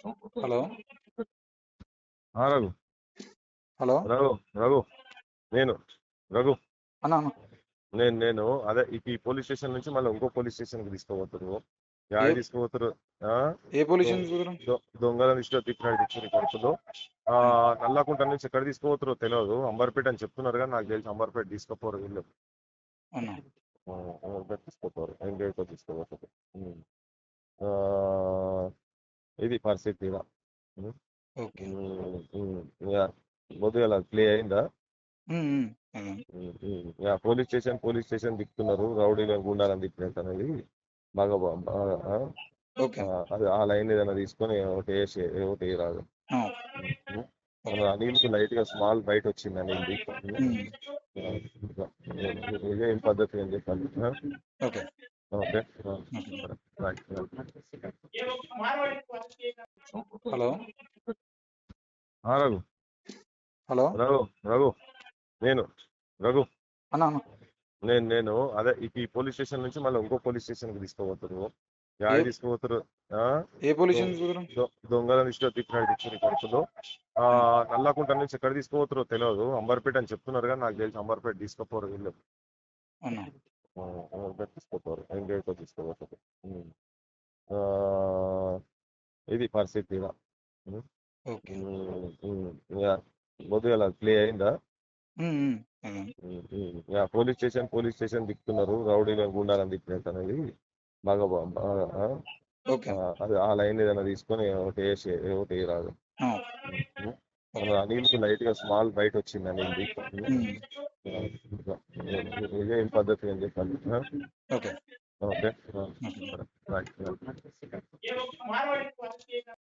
Hello Raghu hello Raghu Raghu నేను రఘు అన్నా అన్న నేను అదే ఈ పోలీస్ స్టేషన్ నుంచి మళ్ళీ ఇంకో పోలీస్ స్టేషన్ కి తీసుకుపోతారు. యాడ ఏ తీసుకుపోతారు? ఏ పోలీస్ దొంగ చూద్దాం. దొంగల లిస్టులో తిప్పినట్టు ఇచ్చిన కొడుకులు. నల్లకుంట నుంచి ఎక్కడ తీసుకుపోతారో తెలియదు. అంబర్పేట అని చెప్తున్నారు కానీ నాకు తెలిసి అంబర్పేట తీసుకుపోరు వీళ్ళు. అన్నా అంబర్పేట తీసుకుపోరు, ఎంగేజ్తో తీసుకుపోతారు. ఆ, ఇది పరిస్థితి ఈడ. ఓకే. యా, పొద్దుగాల ప్లే అయిందా? అన్నా యా, పోలీస్ స్టేషన్ దిక్కుతున్నారు, రౌడీలను గుండాలని తిప్పినట్టు అనేది బాగా ఓకే. అది ఆ లైన్ ఏదైనా తీసుకొని ఒకటి వేసి ఒకటి రాదు. అనిల్కి లైట్ గా స్మాల్ బయట వచ్చింది అనిల్ది. ఇదేం పద్ధతి అని చెప్పాలి. Okay. Okay, right. Hello Raghu hello Raghu Raghu నేను రఘు అన్నా అన్న నేను అదే ఈ పోలీస్ స్టేషన్ నుంచి మళ్ళీ ఇంకో పోలీస్ స్టేషన్ కి తీసుకుపోతారు. యాడ ఏ తీసుకుపోతారు? ఏ పోలీస్ చూద్దాం. దొంగల లిస్టులో తిప్పినట్టు ఇచ్చిన కొడుకులు. నల్లకుంట నుంచి ఎక్కడ తీసుకుపోతారో తెలియదు. అంబర్పేట అని చెప్తున్నారు కానీ నాకు తెలిసి అంబర్పేట తీసుకుపోరు వీళ్ళు. అన్నా అంబర్పేట తీసుకుపోరు, ఎంగేజ్తో తీసుకుపోతారు. ఆ, ఇది పరిస్థితి ఈడ. ఓకే. యా, పొద్దుగాల ప్లే అయిందా? అన్నా యా, పోలీస్ స్టేషన్ దిక్కుతున్నారు, రౌడీలను గుండాలని తిప్పినట్టు అనేది బాగా ఓకే. అది ఆ లైన్ ఏదైనా తీసుకొని ఒకటి వేసి ఒకటి రాదు. అనిల్కి లైట్ గా స్మాల్ బయట వచ్చింది అనిల్ది. ఇదేం పద్ధతి అని చెప్పాలి. ఓకే. Okay, right.